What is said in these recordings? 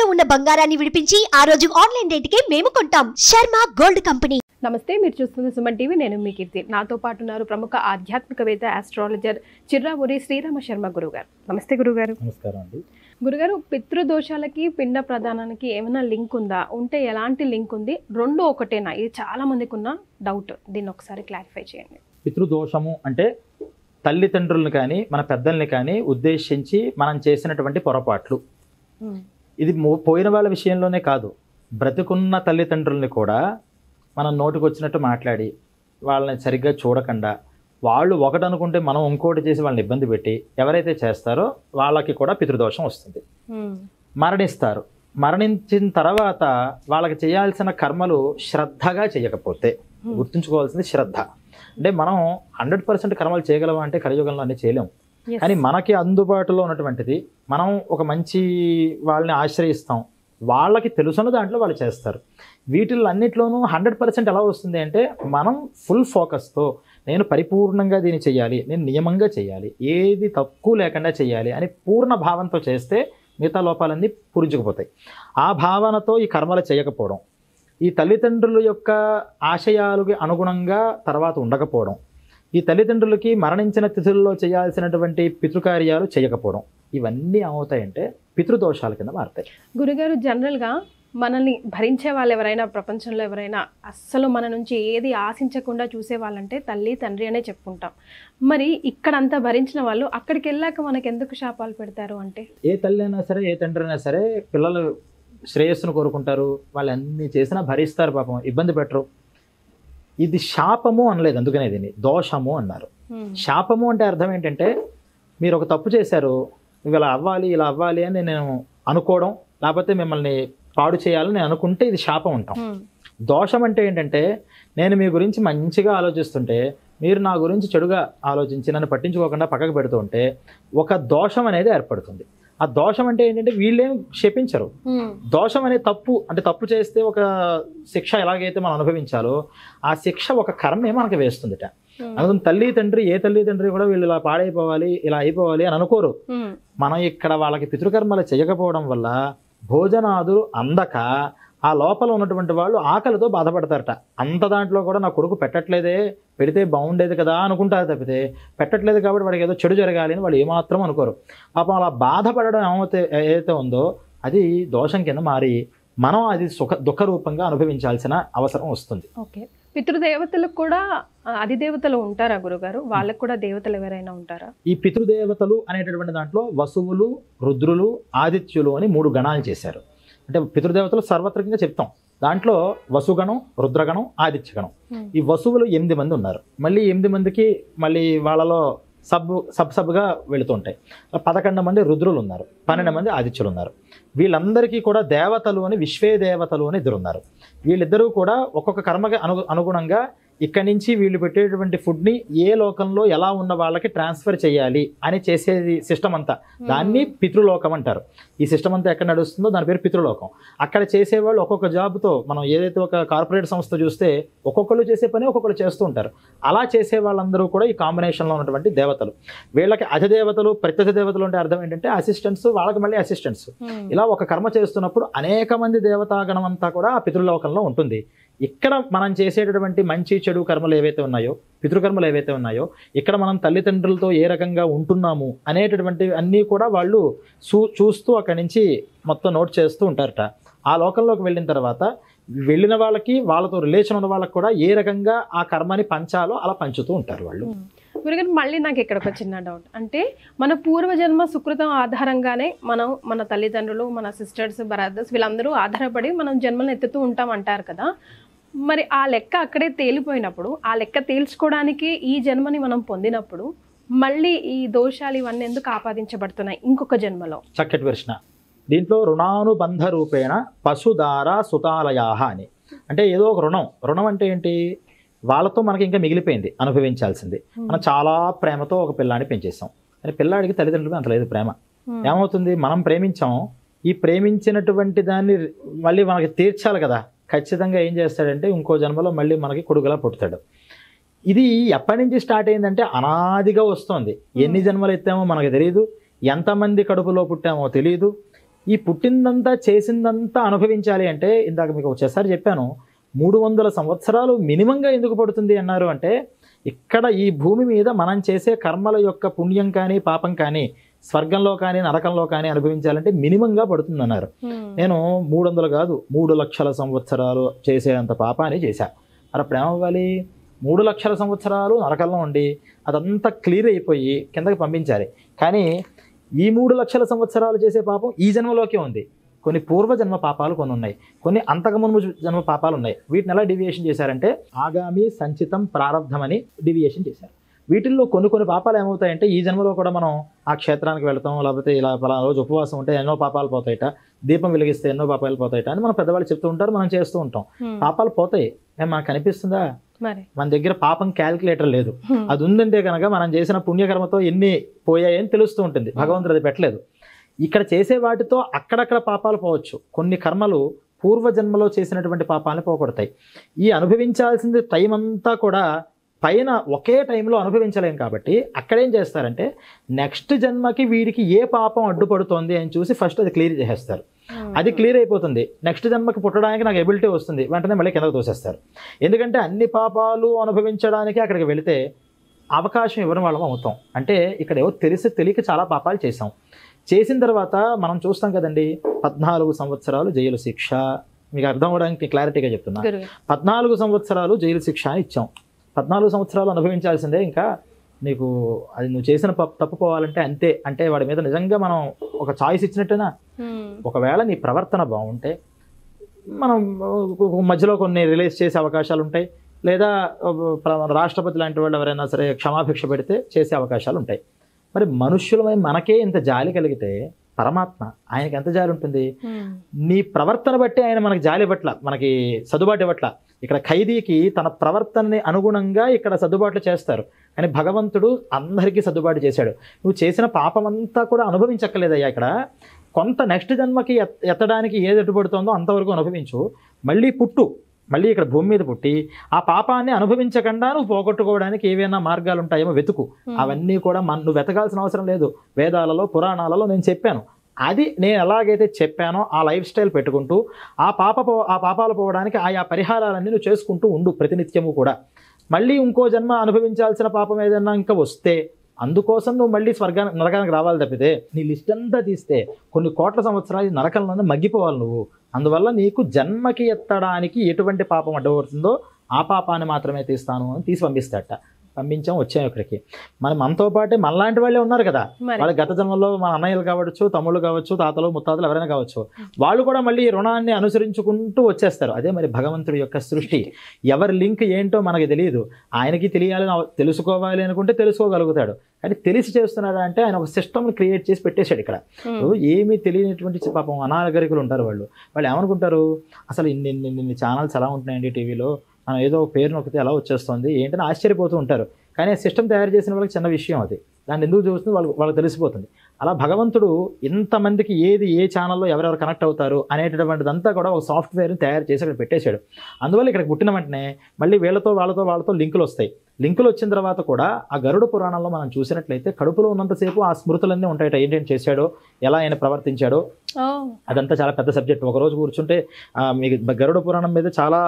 తాకట్టులో ఉన్న బంగారాన్ని విడిపించి ఆ రోజు ఆన్లైన్ రేటుకే మేము కొంటాం. Sharma gold company. నమస్తే, మీరు చూస్తున్న సుమన్ టీవీ. నేను మీ కీర్తి. నాతో పాటు ఉన్నారు ప్రముఖ ఆధ్యాత్మికవేత్త, ఆస్ట్రాలజర్ చిర్రావూరి శ్రీరామ శర్మ గురుగారు. నమస్తే గురుగారు. నమస్కారం అండి. గురుగారు, పితృదోషాలకి పిండ ప్రదానానికి ఏమైనా లింక్ ఉందా? ఉంటే ఎలాంటి లింక్ ఉంది? రెండు ఒకటేనా? ఇది చాలా మందికి ఉన్న డౌట్. దీన్ని ఒకసారి క్లారిఫై చేయండి. పితృదోషము అంటే తల్లిదండ్రులను కానీ మన పెద్దల్ని కానీ ఉద్దేశించి మనం చేసినటువంటి పొరపాట్లు. ఇది పోయిన వాళ్ళ విషయంలోనే కాదు, బ్రతికున్న తల్లిదండ్రుల్ని కూడా మనం నోటికి వచ్చినట్టు మాట్లాడి వాళ్ళని సరిగ్గా చూడకుండా వాళ్ళు ఒకటి అనుకుంటే మనం ఇంకోటి చేసి వాళ్ళని ఇబ్బంది పెట్టి ఎవరైతే చేస్తారో వాళ్ళకి కూడా పితృదోషం వస్తుంది. మరణిస్తారు. మరణించిన తర్వాత వాళ్ళకి చేయాల్సిన కర్మలు శ్రద్ధగా చేయకపోతే, గుర్తుంచుకోవాల్సింది శ్రద్ధ. అంటే మనం 100% కర్మలు చేయగలమా అంటే కలియుగంలో అన్ని చేయలేము. కానీ మనకి అందుబాటులో ఉన్నటువంటిది మనం ఒక మంచి వాళ్ళని ఆశ్రయిస్తాం, వాళ్ళకి తెలుసున్న దాంట్లో వాళ్ళు చేస్తారు. వీటిల్లో అన్నిట్లోనూ 100% ఎలా వస్తుంది అంటే మనం ఫుల్ ఫోకస్తో నేను పరిపూర్ణంగా దీన్ని చేయాలి, నేను నియమంగా చేయాలి, ఏది తక్కువ లేకుండా చేయాలి అని పూర్ణ భావంతో చేస్తే మిగతా లోపాలన్నీ పూరించుకుపోతాయి. ఆ భావనతో ఈ కర్మలు చేయకపోవడం, ఈ తల్లిదండ్రుల యొక్క ఆశయాలకు అనుగుణంగా తర్వాత ఉండకపోవడం, ఈ తల్లిదండ్రులకి మరణించిన తిథుల్లో చేయాల్సినటువంటి పితృకార్యాలు చేయకపోవడం, ఇవన్నీ ఏమవుతాయంటే పితృదోషాల కింద మారుతాయి. గురుగారు, జనరల్గా మనల్ని భరించే వాళ్ళు ఎవరైనా, ప్రపంచంలో ఎవరైనా అస్సలు మన నుంచి ఏది ఆశించకుండా చూసే వాళ్ళంటే తల్లి తండ్రి అనే చెప్పుకుంటాం. మరి ఇక్కడంతా భరించిన వాళ్ళు అక్కడికి వెళ్ళాక మనకు ఎందుకు శాపాలు పెడతారు అంటే? ఏ తల్లి అయినా సరే, ఏ తండ్రి అయినా సరే పిల్లలు శ్రేయస్సును కోరుకుంటారు, వాళ్ళు అన్ని చేసినా భరిస్తారు, పాపం ఇబ్బంది పెట్టరు. ఇది శాపము అనలేదు, అందుకనే దీన్ని దోషము అన్నారు. శాపము అంటే అర్థం ఏంటంటే మీరు ఒక తప్పు చేశారు, నువ్వు ఇలా అవ్వాలి ఇలా అవ్వాలి అని నేను అనుకోవడం, లేకపోతే మిమ్మల్ని పాడు చేయాలని నేను అనుకుంటే ఇది శాపం అంటాం. దోషం అంటే ఏంటంటే నేను మీ గురించి మంచిగా ఆలోచిస్తుంటే మీరు నా గురించి చెడుగా ఆలోచించి నన్ను పట్టించుకోకుండా పక్కకు పెడుతూ ఉంటే ఒక దోషం అనేది ఏర్పడుతుంది. ఆ దోషం అంటే ఏంటంటే వీళ్ళేం క్షపించరు. దోషం అనే తప్పు అంటే తప్పు చేస్తే ఒక శిక్ష ఎలాగైతే మనం అనుభవించాలో ఆ శిక్ష ఒక కర్మే మనకి వేస్తుందిట. అందుకని తల్లి తండ్రి, ఏ తల్లి తండ్రి కూడా వీళ్ళు ఇలా పాడైపోవాలి ఇలా అయిపోవాలి అని అనుకోరు. మనం ఇక్కడ వాళ్ళకి పితృకర్మలు చేయకపోవడం వల్ల భోజనాదులు అందక ఆ లోపల ఉన్నటువంటి వాళ్ళు ఆకలితో బాధపడతారట. అంత దాంట్లో కూడా నా కొడుకు పెట్టట్లేదే, పెడితే బాగుండేది కదా అనుకుంటారు తప్పితే పెట్టట్లేదు కాబట్టి వాడికి ఏదో చెడు జరగాలి అని వాళ్ళు ఏమాత్రం అనుకోరు. పాపం అలా బాధపడడం ఏదైతే ఉందో అది దోషం కింద మారి మనం అది దుఃఖ రూపంగా అనుభవించాల్సిన అవసరం వస్తుంది. ఓకే, పితృదేవతలకు కూడా అధిదేవతలు ఉంటారా గురుగారు? వాళ్ళకు కూడా దేవతలు ఎవరైనా ఉంటారా? ఈ పితృదేవతలు అనేటటువంటి దాంట్లో వసువులు, రుద్రులు, ఆదిత్యులు అని 3 గణాలు చేశారు. అంటే పితృదేవతలు సర్వత్రికంగా చెప్తాం. దాంట్లో వసుగణం, రుద్రగణం, ఆదిత్యగణం. ఈ వసువులు 8 మంది ఉన్నారు. మళ్ళీ 8 మందికి మళ్ళీ వాళ్ళలో సబ్గా వెళుతూ ఉంటాయి. 11 మంది రుద్రులు ఉన్నారు, 12 మంది ఆదిత్యులు ఉన్నారు. వీళ్ళందరికీ కూడా దేవతలు అని విశ్వే దేవతలు అని 2 ఉన్నారు. వీళ్ళిద్దరూ కూడా ఒక్కొక్క కర్మకి అనుగుణంగా ఇక్కడి నుంచి వీళ్ళు పెట్టేటువంటి ఫుడ్ని ఏ లోకంలో ఎలా ఉన్న వాళ్ళకి ట్రాన్స్ఫర్ చేయాలి అని చేసేది సిస్టమ్ అంతా. దాన్ని పితృలోకం అంటారు. ఈ సిస్టమ్ అంతా ఎక్కడ నడుస్తుందో దాని పేరు పితృలోకం. అక్కడ చేసేవాళ్ళు ఒక్కొక్క జాబ్తో, మనం ఏదైతే ఒక కార్పొరేట్ సంస్థ చూస్తే ఒక్కొక్కరు చేసే పని ఒక్కొక్కరు చేస్తూ ఉంటారు. అలా చేసే వాళ్ళందరూ కూడా ఈ కాంబినేషన్లో ఉన్నటువంటి దేవతలు. వీళ్ళకి అధిదేవతలు, ప్రత్యక్ష దేవతలు అంటే అర్థం ఏంటంటే అసిస్టెంట్స్, వాళ్ళకి మళ్ళీ అసిస్టెంట్స్. ఇలా ఒక కర్మ చేస్తున్నప్పుడు అనేక మంది దేవతాగణం అంతా కూడా ఆ పితృలోకంలో ఉంటుంది. ఇక్కడ మనం చేసేటటువంటి మంచి చెడు కర్మలు ఏవైతే ఉన్నాయో, పితృకర్మలు ఏవైతే ఉన్నాయో, ఇక్కడ మనం తల్లిదండ్రులతో ఏ రకంగా ఉంటున్నాము అనేటటువంటి అన్నీ కూడా వాళ్ళు చూస్తూ అక్కడి నుంచి మొత్తం నోట్ చేస్తూ ఉంటారట. ఆ లోకంలోకి వెళ్ళిన తర్వాత వెళ్ళిన వాళ్ళకి, వాళ్ళతో రిలేషన్ ఉన్న వాళ్ళకి కూడా ఏ రకంగా ఆ కర్మని పంచాలో అలా పంచుతూ ఉంటారు వాళ్ళు. గురుగారు, మళ్ళీ నాకు ఇక్కడ ఒక చిన్న డౌట్. అంటే మన పూర్వజన్మ సుకృతం ఆధారంగానే మనం మన తల్లిదండ్రులు, మన సిస్టర్స్, బ్రదర్స్ వీళ్ళందరూ ఆధారపడి మనం జన్మలను ఎత్తుతూ ఉంటాం అంటారు కదా. మరి ఆ లెక్క అక్కడే తేలిపోయినప్పుడు, ఆ లెక్క తేల్చుకోవడానికి ఈ జన్మని మనం పొందినప్పుడు మళ్ళీ ఈ దోషాలు ఇవన్నీ ఎందుకు ఆపాదించబడుతున్నాయి ఇంకొక జన్మలో? చక్కటి ప్రశ్న. దీంట్లో రుణానుబంధ రూపేణ పశుధార సుతాలయాహ అని, అంటే ఏదో ఒక రుణం అంటే ఏంటి? వాళ్ళతో మనకి ఇంకా మిగిలిపోయింది అనుభవించాల్సింది. మనం చాలా ప్రేమతో ఒక పిల్లాన్ని పెంచేసాం, అని పిల్లాడికి తల్లిదండ్రులకు అంత లేదు ప్రేమ. ఏమవుతుంది? మనం ప్రేమించాం, ఈ ప్రేమించినటువంటి దాన్ని మళ్ళీ మనకి తీర్చాలి కదా. ఖచ్చితంగా ఏం చేస్తాడంటే ఇంకో జన్మలో మళ్ళీ మనకి కొడుకులా పుడతాడు. ఇది ఎప్పటి నుంచి స్టార్ట్ అయిందంటే అనాదిగా వస్తుంది. ఎన్ని జన్మలు ఎత్తామో మనకు తెలియదు, ఎంతమంది కడుపులో పుట్టామో తెలియదు. ఈ పుట్టిందంతా చేసిందంతా అనుభవించాలి అంటే ఇందాక మీకు ఒకసారి చెప్పాను 300 సంవత్సరాలు మినిమంగా ఎందుకు పడుతుంది అన్నారు అంటే ఇక్కడ ఈ భూమి మీద మనం చేసే కర్మల యొక్క పుణ్యం కానీ పాపం కానీ స్వర్గంలో కానీ నరకంలో కానీ అనుభవించాలంటే మినిమంగా పడుతుంది అన్నారు. నేను 300 కాదు 3 లక్షల సంవత్సరాలు చేసేంత పాపాన్ని చేశా. మరి అప్పుడు ఏమవ్వాలి? 3 లక్షల సంవత్సరాలు నరకంలో ఉండి అదంతా క్లియర్ అయిపోయి కిందకి పంపించాలి. కానీ ఈ 3 లక్షల సంవత్సరాలు చేసే పాపం ఈ జన్మలోకే ఉంది. కొన్ని పూర్వజన్మ పాపాలు కొన్ని ఉన్నాయి, కొన్ని అంతకుముందు జన్మ పాపాలు ఉన్నాయి. వీటిని ఎలా డివియేషన్ చేశారంటే ఆగామి సంచితం ప్రారంధం అని డివియేషన్ చేశారు. వీటిల్లో కొన్ని పాపాలు ఏమవుతాయంటే ఈ జన్మలో కూడా మనం ఆ క్షేత్రానికి వెళ్తాం, లేకపోతే ఇలా పలానా రోజు ఉపవాసం ఉంటే ఎన్నో పాపాలు పోతాయట, దీపం వెలిగిస్తే ఎన్నో పాపాలు పోతాయట అని మన పెద్దవాళ్ళు చెప్తూ ఉంటారు, మనం చేస్తూ ఉంటాం. పాపాలు పోతాయి, మనకు కనిపిస్తుందా? మన దగ్గర పాపం క్యాల్కులేటర్ లేదు. అది ఉందంటే కనుక మనం చేసిన పుణ్యకర్మతో ఎన్ని పోయాయని తెలుస్తూ ఉంటుంది. భగవంతుడు అది పెట్టలేదు. ఇక్కడ చేసే వాటితో అక్కడక్కడ పాపాలు పోవచ్చు. కొన్ని కర్మలు పూర్వజన్మలో చేసినటువంటి పాపాలను పోగొడతాయి. ఈ అనుభవించాల్సింది టైం అంతా కూడా పైన ఒకే టైంలో అనుభవించలేం కాబట్టి అక్కడేం చేస్తారంటే నెక్స్ట్ జన్మకి వీడికి ఏ పాపం అడ్డుపడుతోంది అని చూసి ఫస్ట్ అది క్లియర్ చేసేస్తారు. అది క్లియర్ అయిపోతుంది, నెక్స్ట్ జన్మకి పుట్టడానికి నాకు ఎబిలిటీ వస్తుంది, వెంటనే మళ్ళీ కిందకు తోసేస్తారు. ఎందుకంటే అన్ని పాపాలు అనుభవించడానికి అక్కడికి వెళితే అవకాశం ఇవ్వని వాళ్ళం అవుతాం. అంటే ఇక్కడ ఏవో తెలియక చాలా పాపాలు చేసాం. చేసిన తర్వాత మనం చూస్తాం కదండి, 14 సంవత్సరాలు జైలు శిక్ష. మీకు అర్థం అవ్వడానికి క్లారిటీగా చెప్తున్నా. 14 సంవత్సరాలు జైలు శిక్ష అని ఇచ్చాం. 14 సంవత్సరాలు అనుభవించాల్సిందే. ఇంకా నీకు అది నువ్వు చేసిన తప్పు పోవాలంటే అంతే. అంటే వాడి మీద నిజంగా మనం ఒక చాయిస్ ఇచ్చినట్టేనా? ఒకవేళ నీ ప్రవర్తన బాగుంటే మనం మధ్యలో కొన్ని రిలీజ్ చేసే అవకాశాలు ఉంటాయి, లేదా రాష్ట్రపతి లాంటి వాళ్ళు ఎవరైనా సరే క్షమాభిక్ష పెడితే చేసే అవకాశాలు ఉంటాయి. మరి మనుష్యులమై మనకే ఇంత జాలి కలిగితే పరమాత్మ ఆయనకి ఎంత జాలి ఉంటుంది? నీ ప్రవర్తన బట్టి ఆయన మనకి జాలి ఇవ్వట్ల, మనకి సర్దుబాటు ఇవ్వట్ల. ఇక్కడ ఖైదీకి తన ప్రవర్తనని అనుగుణంగా ఇక్కడ సర్దుబాట్లు చేస్తారు, కానీ భగవంతుడు అందరికీ సర్దుబాటు చేశాడు. నువ్వు చేసిన పాపం అంతా కూడా అనుభవించక్కర్లేదయ్యా. ఇక్కడ కొంత నెక్స్ట్ జన్మకి ఎత్తడానికి ఏది ఎట్టుబడుతుందో అంతవరకు అనుభవించు, మళ్ళీ పుట్టు, మళ్ళీ ఇక్కడ భూమి మీద పుట్టి ఆ పాపాన్ని అనుభవించకుండా నువ్వు పోగొట్టుకోవడానికి ఏవైనా మార్గాలు ఉంటాయేమో వెతుకు. అవన్నీ కూడా నువ్వు వెతకాల్సిన అవసరం లేదు. వేదాలలో పురాణాలలో నేను చెప్పాను. అది నేను ఎలాగైతే చెప్పానో ఆ లైఫ్ స్టైల్ పెట్టుకుంటూ ఆ పాపాలు పోవడానికి ఆయా పరిహారాలన్నీ నువ్వు చేసుకుంటూ ఉండు ప్రతినిత్యము కూడా. మళ్ళీ ఇంకో జన్మ అనుభవించాల్సిన పాపం ఏదైనా ఇంకా వస్తే అందుకోసం నువ్వు మళ్ళీ నరకానికి రావాలి తప్పితే నీ లిస్ట్ అంతా తీస్తే కొన్ని కోట్ల సంవత్సరాలు నరకంలోనే మగ్గిపోవాలి నువ్వు. అందువల్ల నీకు జన్మకి ఎత్తడానికి ఎటువంటి పాపం అడ్డపడుతుందో ఆ పాపాన్ని మాత్రమే తీస్తాను అని తీసి పంపిస్తాడట. పంపించాం, వచ్చాం ఇక్కడికి. మనతో పాటే మనలాంటి వాళ్ళే ఉన్నారు కదా, వాళ్ళ గత జన్మలో మన అన్నయ్యలు కావచ్చు, తమ్ముళ్ళు కావచ్చు, తాతలు ముత్తాతలు ఎవరైనా కావచ్చు, వాళ్ళు కూడా మళ్ళీ రుణాన్ని అనుసరించుకుంటూ వచ్చేస్తారు. అదే మరి భగవంతుడి యొక్క సృష్టి. ఎవరి లింక్ ఏంటో మనకి తెలియదు, ఆయనకి తెలియాలని తెలుసుకోవాలి అనుకుంటే తెలుసుకోగలుగుతాడు. కానీ తెలిసి చేస్తున్నాడా అంటే ఆయన ఒక సిస్టమ్ని క్రియేట్ చేసి పెట్టేశాడు ఇక్కడ. ఏమీ తెలియనటువంటి పాపం అనాగరికులు ఉంటారు. వాళ్ళు ఏమనుకుంటారు, అసలు ఇన్ని ఛానల్స్ ఎలా ఉంటున్నాయండి టీవీలో, మనం ఏదో పేరు నొక్కితే ఎలా వచ్చేస్తుంది ఏంటని ఆశ్చర్యపోతూ ఉంటారు. కానీ ఆ సిస్టమ్ తయారు చేసిన వాళ్ళకి చిన్న విషయం అది, దాన్ని ఎందుకు చూస్తుంది వాళ్ళకి తెలిసిపోతుంది. అలా భగవంతుడు ఇంతమందికి ఏ ఛానల్లో ఎవరెవరు కనెక్ట్ అవుతారు అనేటటువంటిదంతా కూడా ఒక సాఫ్ట్వేర్ని తయారు చేసి అక్కడ పెట్టేశాడు. అందువల్ల ఇక్కడ పుట్టిన వెంటనే మళ్ళీ వాళ్ళతో లింకులు వస్తాయి. లింకులు వచ్చిన తర్వాత కూడా ఆ గరుడ పురాణంలో మనం చూసినట్లయితే కడుపులో ఉన్నంతసేపు ఆ స్మృతులన్నీ ఉంటాయట. ఏంటేం చేశాడో, ఎలా ఆయన ప్రవర్తించాడో, అదంతా చాలా పెద్ద సబ్జెక్ట్. ఒకరోజు కూర్చుంటే మీకు గరుడ పురాణం మీద చాలా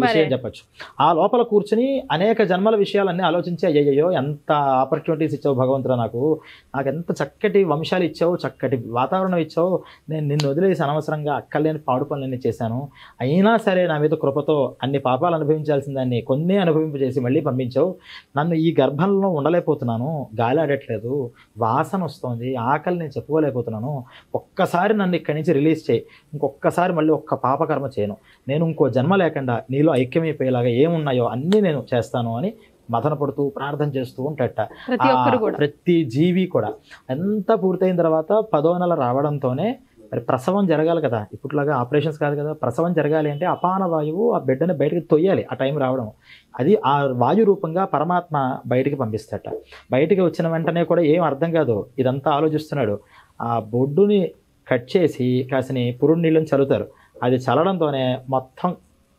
విషయం చెప్పచ్చు. ఆ లోపల కూర్చుని అనేక జన్మల విషయాలన్నీ ఆలోచించి అయ్యయ్యో ఎంత ఆపర్చునిటీస్ ఇచ్చావు భగవంతుడా, నాకు ఎంత చక్కటి వంశాలు ఇచ్చావు, చక్కటి వాతావరణం ఇచ్చావు, నేను నిన్ను వదిలేసి అనవసరంగా అక్కర్లేని పాడు పనులన్నీ చేశాను, అయినా సరే నా మీద కృపతో అన్ని పాపాలు అనుభవించాల్సిన దాన్ని కొన్ని అనుభవింపజేసి మళ్ళీ పంపించావు. నన్ను ఈ గర్భంలో ఉండలేకపోతున్నాను, గాలి ఆడట్లేదు, వాసన వస్తుంది, ఆకలి నేను చెప్పుకోలేకపోతున్నాను, ఒక్కసారి నన్ను ఇక్కడి నుంచి రిలీజ్ చేయి, ఇంకొక్కసారి మళ్ళీ ఒక్క పాపకర్మ చేయను, నేను ఇంకో జన్మ లేకుండా నీలో ఐక్యమైపోయేలాగా ఏమున్నాయో అన్నీ నేను చేస్తాను అని మదన పడుతూ ప్రార్థన చేస్తూ ఉంటాడట ప్రతి జీవి కూడా. ఎంత పూర్తయిన తర్వాత 10వ నెల రావడంతోనే మరి ప్రసవం జరగాలి కదా, ఇప్పట్లాగా ఆపరేషన్స్ కాదు కదా, ప్రసవం జరగాలి అంటే అపాన వాయువు ఆ బిడ్డని బయటకు తొయ్యాలి. ఆ టైం రావడం, అది ఆ వాయు రూపంగా పరమాత్మ బయటికి పంపిస్తాడట. బయటికి వచ్చిన వెంటనే కూడా ఏం అర్థం కాదు, ఇదంతా ఆలోచిస్తున్నాడు. ఆ బొడ్డుని కట్ చేసి కాసిన పురుడు నీళ్ళని చల్లుతారు. అది చల్లడంతోనే మొత్తం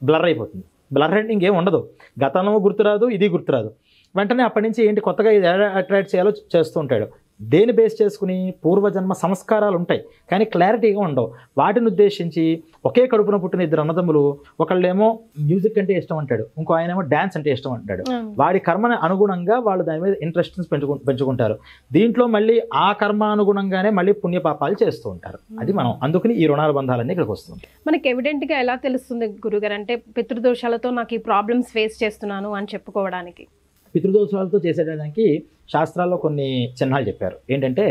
బ్లర్ అయిపోతుంది. బ్లర్ అంటే ఇంకేం ఉండదు, గతంలో గుర్తురాదు, ఇది గుర్తురాదు. వెంటనే అప్పటి నుంచి ఏంటి కొత్తగా ఇది అట్రాక్ట్ చేయాలో చేస్తూ ఉంటాడు. దేని బేస్ చేసుకుని పూర్వజన్మ సంస్కారాలు ఉంటాయి కానీ క్లారిటీగా ఉండవు. వాటిని ఉద్దేశించి ఒకే కడుపున పుట్టిన ఇద్దరు అన్నదమ్ములు, ఒకళ్ళేమో మ్యూజిక్ అంటే ఇష్టం అంటాడు, ఇంకో ఆయనేమో డ్యాన్స్ అంటే ఇష్టం అంటాడు. వాడి కర్మని అనుగుణంగా వాళ్ళు దాని మీద ఇంట్రెస్ట్ పెంచుకుంటారు. దీంట్లో మళ్ళీ ఆ కర్మ అనుగుణంగానే మళ్ళీ పుణ్యపాపాలు చేస్తూ ఉంటారు. అది మనం అందుకని ఈ రుణాల బంధాలన్నీ ఇక్కడికి వస్తుంది. మనకి ఎవిడెంట్గా ఎలా తెలుస్తుంది గురుగారు, అంటే పితృదోషాలతో నాకు ఈ ప్రాబ్లమ్స్ ఫేస్ చేస్తున్నాను అని చెప్పుకోవడానికి? పితృదోషాలతో చేసేదానికి శాస్త్రాల్లో కొన్ని చిహ్నాలు చెప్పారు. ఏంటంటే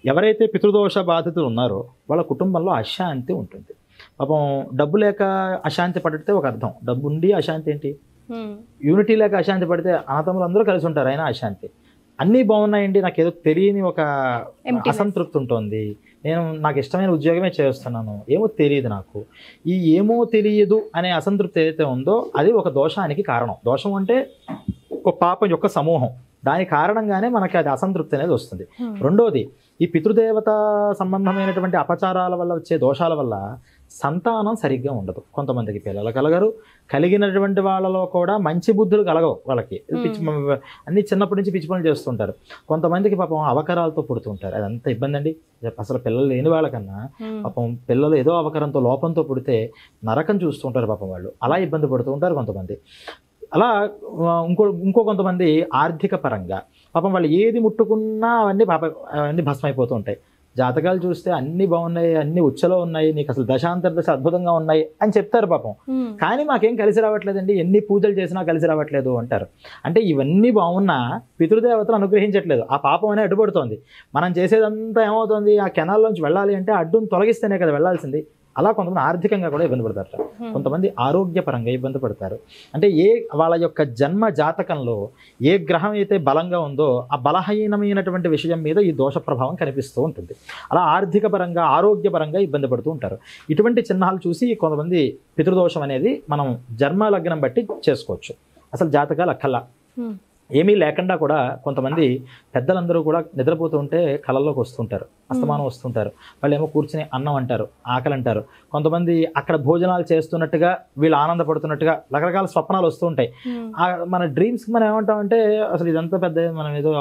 ఎవరైతే పితృదోష బాధితులు ఉన్నారో వాళ్ళ కుటుంబంలో అశాంతి ఉంటుంది. పాపం డబ్బు లేక అశాంతి పడితే ఒక అర్థం, డబ్బు ఉండి అశాంతి ఏంటి? యూనిటీ లేక అశాంతి పడితే అన్నతమ్ములు అందరూ కలిసి ఉంటారు, అయినా అశాంతి. అన్నీ బాగున్నాయండి, నాకు ఏదో తెలియని ఒక అసంతృప్తి ఉంటుంది, నాకు ఇష్టమైన ఉద్యోగమే చేస్తున్నాను, ఏమో తెలియదు నాకు. ఈ ఏమో తెలియదు అనే అసంతృప్తి ఏదైతే ఉందో అది ఒక దోషానికి కారణం. దోషం అంటే ఒక పాపం యొక్క సమూహం, దాని కారణంగానే మనకి అది అసంతృప్తి అనేది వస్తుంది. రెండోది, ఈ పితృదేవత సంబంధమైనటువంటి అపచారాల వల్ల వచ్చే దోషాల వల్ల సంతానం సరిగ్గా ఉండదు. కొంతమందికి పిల్లలు కలగరు, కలిగినటువంటి వాళ్ళలో కూడా మంచి బుద్ధులు కలగవు. వాళ్ళకి అన్ని చిన్నప్పటి నుంచి పిచ్చి పనులు చేస్తుంటారు. కొంతమందికి పాపం అవకరాలతో పుడుతుంటారు, అదంతా ఇబ్బంది అండి. అసలు పిల్లలు లేని వాళ్ళకన్నా పాపం పిల్లలు ఏదో అవకరంతో లోపంతో పుడితే నరకం చూస్తుంటారు పాపం వాళ్ళు, అలా ఇబ్బంది పడుతూ ఉంటారు కొంతమంది. అలా ఇంకో కొంతమంది ఆర్థిక పరంగా పాపం వాళ్ళు ఏది ముట్టుకున్నా అవన్నీ భస్మైపోతూ ఉంటాయి. జాతకాలు చూస్తే అన్ని బాగున్నాయి, అన్ని ఉచ్చలో ఉన్నాయి, నీకు అసలు దశాంతర దశ అద్భుతంగా ఉన్నాయి అని చెప్తారు పాపం. కానీ మాకేం కలిసి రావట్లేదండి, ఎన్ని పూజలు చేసినా కలిసి రావట్లేదు అంటారు. అంటే ఇవన్నీ బాగున్నా పితృదేవతలు అనుగ్రహించట్లేదు, ఆ పాపం అనేది అడ్డుపడుతోంది. మనం చేసేదంతా ఏమవుతుంది, ఆ కెనాల్లోంచి వెళ్ళాలి అంటే అడ్డును తొలగిస్తేనే కదా వెళ్ళాల్సింది. అలా కొంతమంది ఆర్థికంగా కూడా ఇబ్బంది పడతారు, కొంతమంది ఆరోగ్యపరంగా ఇబ్బంది పడతారు. అంటే వాళ్ళ యొక్క జన్మ జాతకంలో ఏ గ్రహం అయితే బలంగా ఉందో ఆ బలహీనమైనటువంటి విషయం మీద ఈ దోష ప్రభావం కనిపిస్తూ ఉంటుంది. అలా ఆర్థిక పరంగా ఆరోగ్యపరంగా ఇబ్బంది పడుతూ ఉంటారు. ఇటువంటి చిహ్నాలు చూసి కొంతమంది పితృదోషం అనేది మనం జన్మ లగ్నం బట్టి చేసుకోవచ్చు. అసలు జాతకాలు అక్కల్లా ఏమీ లేకుండా కూడా కొంతమంది పెద్దలందరూ కూడా నిద్రపోతూ ఉంటే కళల్లోకి వస్తుంటారు, అస్తమానం వస్తుంటారు. వాళ్ళు ఏమో కూర్చుని అన్నం అంటారు, ఆకలి అంటారు. కొంతమంది అక్కడ భోజనాలు చేస్తున్నట్టుగా వీళ్ళు ఆనందపడుతున్నట్టుగా రకరకాల స్వప్నాలు వస్తూ ఉంటాయి. మన డ్రీమ్స్కి మనం ఏమంటామంటే అసలు ఇదంతా పెద్ద మనం ఏదో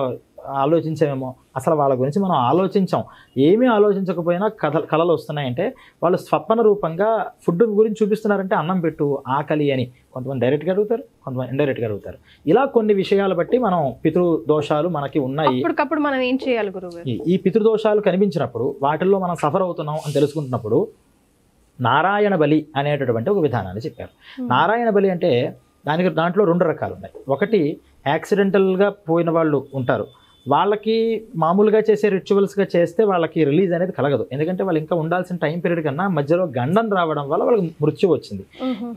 ఆలోచించామేమో, అసలు వాళ్ళ గురించి మనం ఆలోచించాం. ఏమీ ఆలోచించకపోయినా కళలు వస్తున్నాయంటే వాళ్ళు స్వప్న రూపంగా ఫుడ్ గురించి చూపిస్తున్నారంటే అన్నం పెట్టు, ఆకలి అని కొంతమంది డైరెక్ట్గా అడుగుతారు, కొంతమంది ఇండైరెక్ట్గా అడుగుతారు. ఇలా కొన్ని విషయాలు బట్టి మనం పితృదోషాలు మనకి ఉన్నాయి. అప్పటికప్పుడు మనం ఏం చేయాలి గురువు? ఈ పితృదోషాలు కనిపించినప్పుడు వాటిల్లో మనం సఫర్ అవుతున్నాం అని తెలుసుకుంటున్నప్పుడు నారాయణ బలి అనేటటువంటి ఒక విధానాన్ని చెప్పారు. నారాయణ బలి అంటే దాంట్లో 2 రకాలు ఉన్నాయి. ఒకటి యాక్సిడెంటల్గా పోయిన వాళ్ళు ఉంటారు, వాళ్ళకి మామూలుగా చేసే రిచువల్స్గా చేస్తే వాళ్ళకి రిలీజ్ అనేది కలగదు. ఎందుకంటే వాళ్ళు ఇంకా ఉండాల్సిన టైం పీరియడ్ కన్నా మధ్యలో గండం రావడం వల్ల వాళ్ళకి మృత్యు వచ్చింది.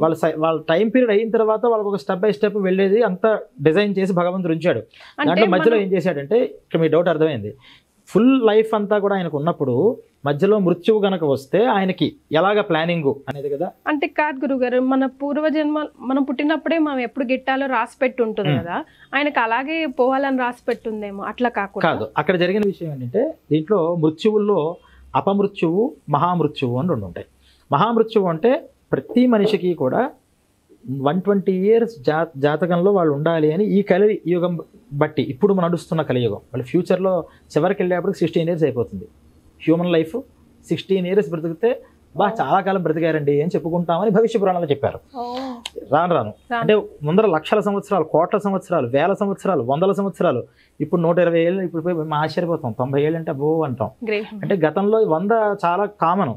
వాళ్ళ టైం పీరియడ్ అయిన తర్వాత వాళ్ళకి ఒక స్టెప్ బై స్టెప్ వెళ్ళేది అంతా డిజైన్ చేసి భగవంతుడు ఉంచాడు. దాంట్లో మధ్యలో ఏం చేశాడంటే, ఇక్కడ మీ డౌట్ అర్థమైంది, ఫుల్ లైఫ్ అంతా కూడా ఆయనకు ఉన్నప్పుడు మధ్యలో మృత్యువు గనక వస్తే ఆయనకి ఎలాగ ప్లానింగ్ అనేది కదా. అంటే కాదు గురుగారు, మన పూర్వజన్మ మనం పుట్టినప్పుడే మనం ఎప్పుడు గిట్టాలో రాసి పెట్టి ఉంటుంది కదా, ఆయనకు అలాగే పోవాలని రాసి పెట్టుందేమో, అట్లా కాదు. అక్కడ జరిగిన విషయం ఏంటంటే దీంట్లో మృత్యువుల్లో అపమృత్యువు, మహామృత్యువు అని 2 ఉంటాయి. మహామృత్యువు అంటే ప్రతి మనిషికి కూడా 120 years జాతకంలో వాళ్ళు ఉండాలి అని ఈ కలియుగం బట్టి ఇప్పుడు మనం నడుస్తున్న కలియుగం, వాళ్ళు ఫ్యూచర్లో చివరికి వెళ్ళేప్పటికి 16 years అయిపోతుంది. హ్యూమన్ లైఫ్ 16 years బ్రతికితే చాలా కాలం బ్రతికారండి అని చెప్పుకుంటామని భవిష్య పురాణాలు చెప్పారు. రాను అంటే ముందర లక్షల సంవత్సరాలు, కోట్ల సంవత్సరాలు, వేల సంవత్సరాలు, 100 సంవత్సరాలు, ఇప్పుడు 120 ఏళ్ళు. ఇప్పుడు పోయి మేము ఆశ్చర్యపోతాం, 90 ఏళ్ళు అంటే అబ్బో అంటాం. అంటే గతంలో 100 చాలా కామన్,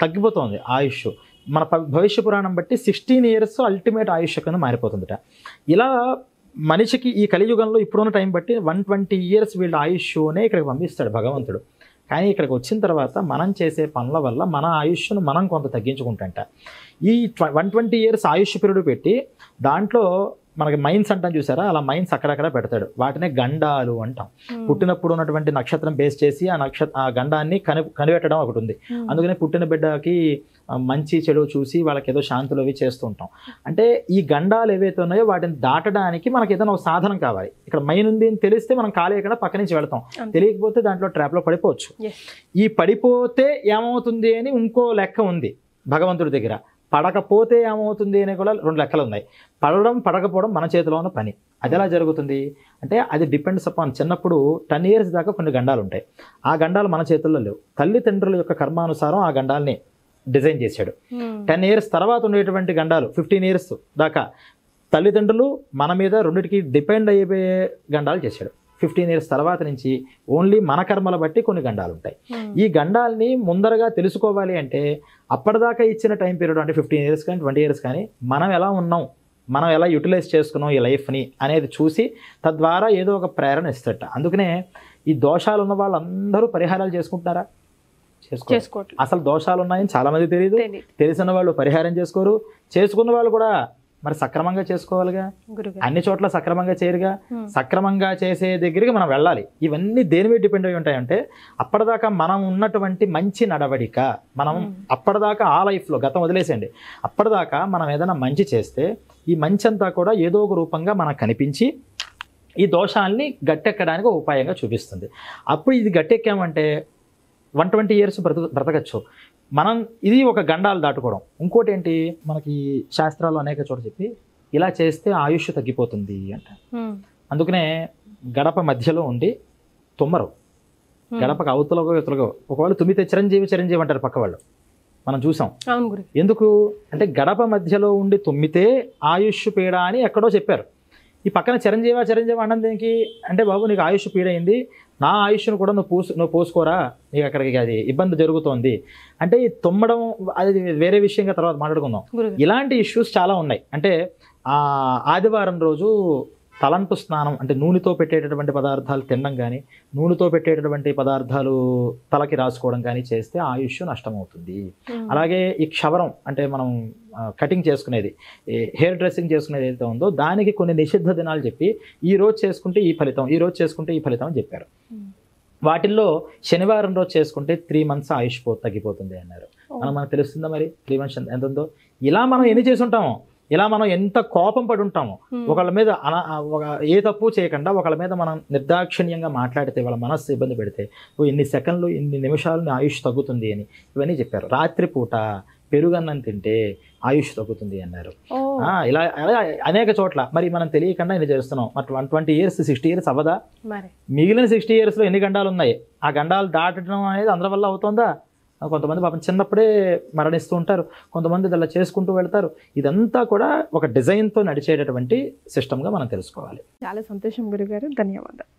తగ్గిపోతుంది ఆయుష్. మన భవిష్య పురాణం బట్టి 16 years అల్టిమేట్ ఆయుష్ కింద మారిపోతుందట. ఇలా మనిషికి ఈ కలియుగంలో ఇప్పుడున్న టైం బట్టి 120 years వీళ్ళ ఆయుష్నే ఇక్కడికి పంపిస్తాడు భగవంతుడు. కానీ ఇక్కడికి వచ్చిన తర్వాత మనం చేసే పనుల వల్ల మన ఆయుష్ను మనం కొంత తగ్గించుకుంటాంట. ఈ 120 years ఆయుష్ పీరియడ్ పెట్టి దాంట్లో మనకి మైన్స్ అంటాం చూసారా, అలా మైన్స్ అక్కడక్కడ పెడతాడు. వాటినే గండాలు అంటాం. పుట్టినప్పుడు ఉన్నటువంటి నక్షత్రం బేస్ చేసి ఆ గండాన్ని కనిపెట్టడం ఒకటి ఉంది. అందుకనే పుట్టిన బిడ్డకి మంచి చెడు చూసి వాళ్ళకి ఏదో శాంతులు అవి చేస్తూ ఉంటాం. అంటే ఈ గండాలు ఏవైతే ఉన్నాయో వాటిని దాటడానికి మనకి ఏదైనా ఒక సాధనం కావాలి. ఇక్కడ మైన్ ఉంది అని తెలిస్తే మనం కాలేయకుండా పక్క నుంచి వెళ్తాం, తెలియకపోతే దాంట్లో ట్రాప్లో పడిపోవచ్చు. ఈ పడిపోతే ఏమవుతుంది అని ఇంకో లెక్క ఉంది భగవంతుడి దగ్గర. పడకపోతే ఏమవుతుంది అనే కూడా 2 లెక్కలు ఉన్నాయి. పడడం పడకపోవడం మన చేతిలో ఉన్న పని. అది ఎలా జరుగుతుంది అంటే అది డిపెండ్స్ అపాన్ చిన్నప్పుడు 10 years దాకా కొన్ని గండాలు ఉంటాయి. ఆ గండాలు మన చేతుల్లో లేవు. తల్లిదండ్రుల యొక్క కర్మానుసారం ఆ గండాల్ని డిజైన్ చేశాడు. 10 years తర్వాత ఉండేటువంటి గండాలు 15 years దాకా తల్లిదండ్రులు మన మీద రెండిటికి డిపెండ్ అయిపోయే గండాలు చేశాడు. 15 years తర్వాత నుంచి ఓన్లీ మన కర్మల బట్టి కొన్ని గండాలు ఉంటాయి. ఈ గండాల్ని ముందరగా తెలుసుకోవాలి అంటే అప్పటిదాకా ఇచ్చిన టైం పీరియడ్ అంటే 15 years కానీ 20 years కానీ మనం ఎలా ఉన్నాం, మనం ఎలా యూటిలైజ్ చేసుకున్నాం ఈ లైఫ్ని అనేది చూసి తద్వారా ఏదో ఒక ప్రేరణ ఇస్తట. అందుకనే ఈ దోషాలు ఉన్న వాళ్ళందరూ పరిహారాలు చేసుకుంటున్నారా? చేసుకోరు. అసలు దోషాలు ఉన్నాయని చాలామంది తెలియదు. తెలిసిన వాళ్ళు పరిహారం చేసుకోరు. చేసుకున్న వాళ్ళు కూడా మరి సక్రమంగా చేసుకోవాలిగా. అన్ని చోట్ల సక్రమంగా చేయరుగా. సక్రమంగా చేసే దగ్గరికి మనం వెళ్ళాలి. ఇవన్నీ దేని మీద డిపెండ్ అయి ఉంటాయంటే అప్పటిదాకా మనం ఉన్నటువంటి మంచి నడవడిక, మనం అప్పటిదాకా ఆ లైఫ్లో గతం వదిలేసేయండి, అప్పటిదాకా మనం ఏదైనా మంచి చేస్తే ఈ మంచి అంతా కూడా ఏదో ఒక రూపంగా మనకు కనిపించి ఈ దోషాలని గట్టెక్కడానికి ఒక ఉపాయంగా చూపిస్తుంది. అప్పుడు ఇది గట్టెక్కామంటే 120 years బ్రతకచ్చు మనం. ఇది ఒక గండాలు దాటుకోవడం. ఇంకోటి ఏంటి, మనకి శాస్త్రాలు అనేక చోట చెప్పి ఇలా చేస్తే ఆయుష్ తగ్గిపోతుంది అంట. అందుకనే గడప మధ్యలో ఉండి తుమ్మరు, గడపకు అవతలగో ఇవతలగో. ఒకవేళ తుమ్మితే చిరంజీవి అంటారు పక్క వాళ్ళు, మనం చూసాం. ఎందుకు అంటే గడప మధ్యలో ఉండి తుమ్మితే ఆయుష్ పీడ అని ఎక్కడో చెప్పారు. ఈ పక్కన చిరంజీవి అన్నం దేనికి అంటే, బాబు నీకు ఆయుష్ పీడైంది, నా ఆయుష్ను కూడా నువ్వు పోసుకోరా, నీకు అక్కడికి అది ఇబ్బంది జరుగుతోంది అంటే ఈ తుమ్మడం అది వేరే విషయంగా తర్వాత మాట్లాడుకుందాం. ఇలాంటి ఇష్యూస్ చాలా ఉన్నాయి. అంటే ఆదివారం రోజు తలంటు స్నానం అంటే నూనెతో పెట్టేటటువంటి పదార్థాలు తినడం కానీ, నూనెతో పెట్టేటటువంటి పదార్థాలు తలకి రాసుకోవడం కానీ చేస్తే ఆయుష్ నష్టమవుతుంది. అలాగే ఈ క్షవరం అంటే మనం కటింగ్ చేసుకునేది, హెయిర్ డ్రెస్సింగ్ చేసుకునేది ఏదైతే ఉందో దానికి కొన్ని నిషిద్ధ దినాలు చెప్పి ఈ రోజు చేసుకుంటే ఈ ఫలితం, ఈ రోజు చేసుకుంటే ఈ ఫలితం అని చెప్పారు. వాటిల్లో శనివారం రోజు చేసుకుంటే 3 months ఆయుష్ తగ్గిపోతుంది అన్నారు. మనకు తెలుస్తుందా మరి 3 months ఎంత ఉందో? ఇలా మనం ఎన్ని చేసి ఉంటామో, ఇలా మనం ఎంత కోపం పడి ఉంటామో, ఒకళ్ళ మీద ఏ తప్పు చేయకుండా ఒకళ్ళ మీద మనం నిర్దాక్షిణ్యంగా మాట్లాడితే, వాళ్ళ మనస్సు ఇబ్బంది పెడితే ఇన్ని సెకండ్లు ఇన్ని నిమిషాలు ఆయుష్ తగ్గుతుంది అని ఇవన్నీ చెప్పారు. రాత్రిపూట పెరుగన్నం తింటే ఆయుష్ తగ్గుతుంది అన్నారు. ఇలా అనేక చోట్ల మరి మనం తెలియకుండా ఇన్ని చేస్తున్నాం. మరి 120 years 60 years అవ్వదా? మిగిలిన 60 yearsలో ఎన్ని గండాలు ఉన్నాయి? ఆ గండాలు దాటడం అనేది అందరి వల్ల అవుతుందా? కొంతమంది పాపం చిన్నప్పుడే మరణిస్తూ ఉంటారు, కొంతమంది అలా చేసుకుంటూ వెళ్తారు. ఇదంతా కూడా ఒక డిజైన్తో నడిచేటటువంటి సిస్టమ్గా మనం తెలుసుకోవాలి. చాలా సంతోషం గురుగారు, ధన్యవాదాలు.